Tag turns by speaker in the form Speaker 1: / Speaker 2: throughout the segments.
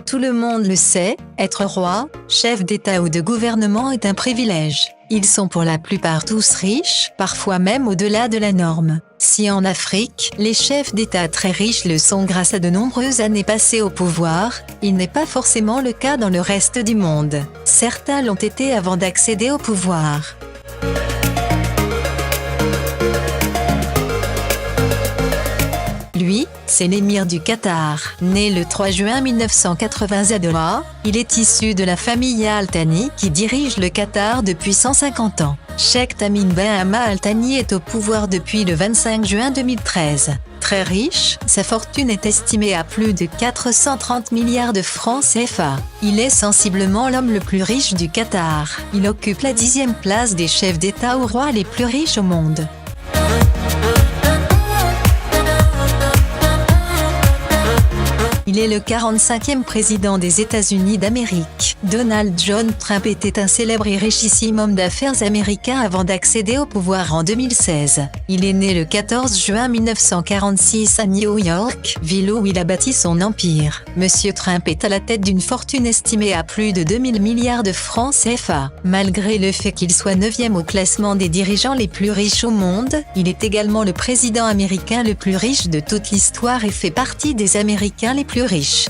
Speaker 1: Tout le monde le sait, être roi, chef d'État ou de gouvernement est un privilège. Ils sont pour la plupart tous riches, parfois même au-delà de la norme. Si en Afrique, les chefs d'État très riches le sont grâce à de nombreuses années passées au pouvoir, il n'est pas forcément le cas dans le reste du monde. Certains l'ont été avant d'accéder au pouvoir. Lui, c'est l'émir du Qatar. Né le 3 juin 1980 à Doha, il est issu de la famille Al Thani qui dirige le Qatar depuis 150 ans. Sheikh Tamim bin Hamad Al Thani est au pouvoir depuis le 25 juin 2013. Très riche, sa fortune est estimée à plus de 430 milliards de francs CFA. Il est sensiblement l'homme le plus riche du Qatar. Il occupe la 10e place des chefs d'État ou rois les plus riches au monde. Il est le 45e président des États-Unis d'Amérique. Donald John Trump était un célèbre et richissime homme d'affaires américain avant d'accéder au pouvoir en 2016. Il est né le 14 juin 1946 à New York, ville où il a bâti son empire. Monsieur Trump est à la tête d'une fortune estimée à plus de 2000 milliards de francs CFA. Malgré le fait qu'il soit 9e au classement des dirigeants les plus riches au monde, il est également le président américain le plus riche de toute l'histoire et fait partie des Américains les plus riches.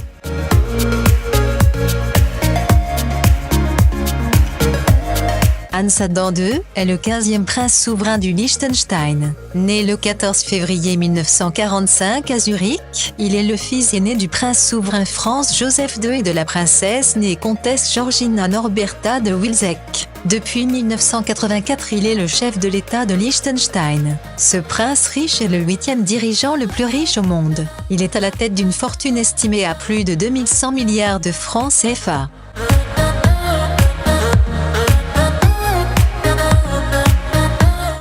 Speaker 1: Hans Adam II est le 15e prince souverain du Liechtenstein. Né le 14 février 1945 à Zurich, il est le fils aîné du prince souverain Franz Joseph II et de la princesse née comtesse Georgina Norberta de Wilczek. Depuis 1984, il est le chef de l'État de Liechtenstein. Ce prince riche est le 8e dirigeant le plus riche au monde. Il est à la tête d'une fortune estimée à plus de 2100 milliards de francs CFA.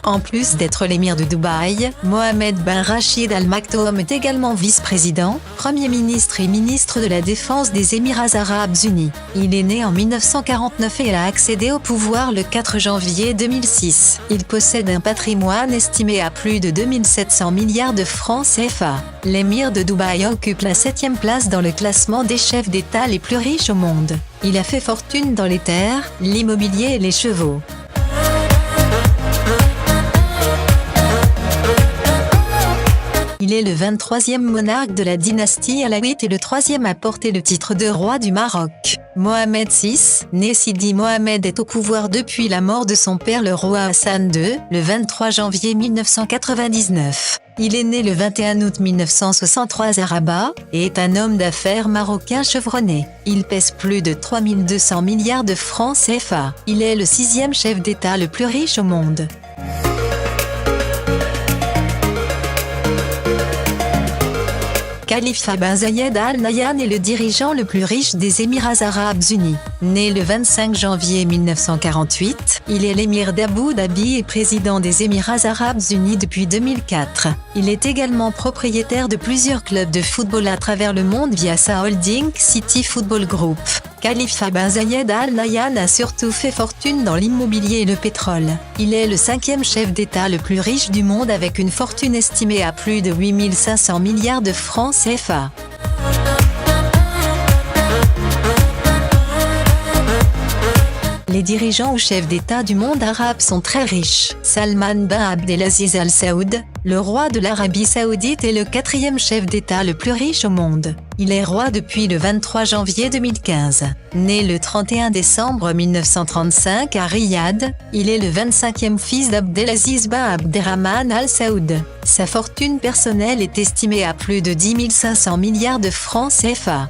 Speaker 1: En plus d'être l'émir de Dubaï, Mohammed bin Rachid Al Maktoum est également vice-président, Premier ministre et ministre de la Défense des Émirats Arabes Unis. Il est né en 1949 et a accédé au pouvoir le 4 janvier 2006. Il possède un patrimoine estimé à plus de 2700 milliards de francs CFA. L'émir de Dubaï occupe la 7e place dans le classement des chefs d'État les plus riches au monde. Il a fait fortune dans les terres, l'immobilier et les chevaux. Il est le 23e monarque de la dynastie Alawite et le 3e à porter le titre de roi du Maroc. Mohamed VI, né Sidi Mohamed, est au pouvoir depuis la mort de son père le roi Hassan II, le 23 janvier 1999. Il est né le 21 août 1963 à Rabat, et est un homme d'affaires marocain chevronné. Il pèse plus de 3200 milliards de francs CFA. Il est le 6e chef d'État le plus riche au monde. Khalifa bin Zayed Al Nahyan est le dirigeant le plus riche des Émirats Arabes Unis. Né le 25 janvier 1948, il est l'émir d'Abu Dhabi et président des Émirats Arabes Unis depuis 2004. Il est également propriétaire de plusieurs clubs de football à travers le monde via sa holding City Football Group. Khalifa bin Zayed Al Nahyan a surtout fait fortune dans l'immobilier et le pétrole. Il est le 5e chef d'État le plus riche du monde avec une fortune estimée à plus de 8500 milliards de francs CFA. Les dirigeants ou chefs d'État du monde arabe sont très riches. Salman bin Abdelaziz Al Saoud, le roi de l'Arabie Saoudite, est le 4e chef d'État le plus riche au monde. Il est roi depuis le 23 janvier 2015. Né le 31 décembre 1935 à Riyad, il est le 25e fils d'Abdelaziz bin Abderrahman Al Saoud. Sa fortune personnelle est estimée à plus de 10 500 milliards de francs CFA.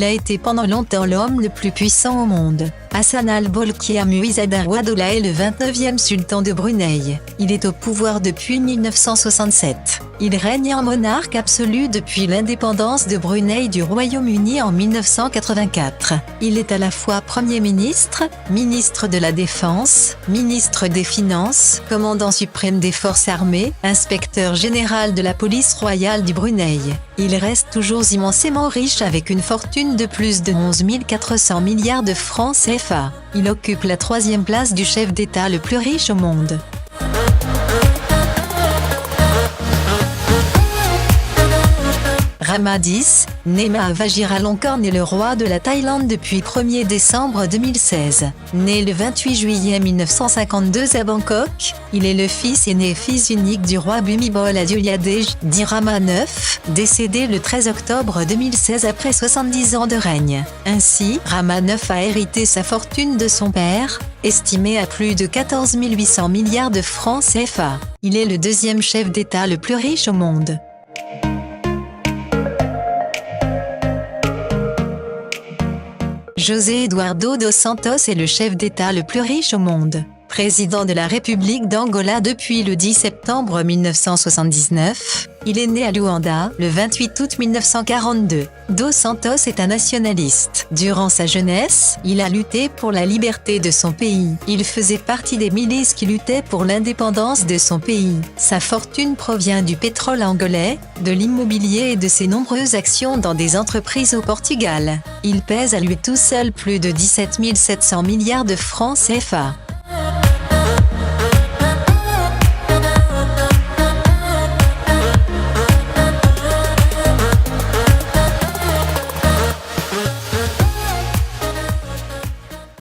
Speaker 1: Il a été pendant longtemps l'homme le plus puissant au monde. Hassan al-Bolkiah Muizzad Awad Oula est le 29e sultan de Brunei. Il est au pouvoir depuis 1967. Il règne en monarque absolu depuis l'indépendance de Brunei du Royaume-Uni en 1984. Il est à la fois Premier ministre, ministre de la Défense, ministre des Finances, commandant suprême des forces armées, inspecteur général de la police royale du Brunei. Il reste toujours immensément riche avec une fortune de plus de 11 400 milliards de francs CFA. Il occupe la 3e place du chef d'État le plus riche au monde. Rama X, né Maha Vajiralongkorn est le roi de la Thaïlande depuis 1er décembre 2016. Né le 28 juillet 1952 à Bangkok, il est le fils aîné et fils unique du roi Bhumibol Adulyadej, dit Rama IX, décédé le 13 octobre 2016 après 70 ans de règne. Ainsi, Rama IX a hérité sa fortune de son père, estimée à plus de 14 800 milliards de francs CFA. Il est le deuxième chef d'État le plus riche au monde. José Eduardo dos Santos est le chef d'État le plus riche au monde. Président de la République d'Angola depuis le 10 septembre 1979, il est né à Luanda le 28 août 1942. Dos Santos est un nationaliste. Durant sa jeunesse, il a lutté pour la liberté de son pays. Il faisait partie des milices qui luttaient pour l'indépendance de son pays. Sa fortune provient du pétrole angolais, de l'immobilier et de ses nombreuses actions dans des entreprises au Portugal. Il pèse à lui tout seul plus de 17 700 milliards de francs CFA.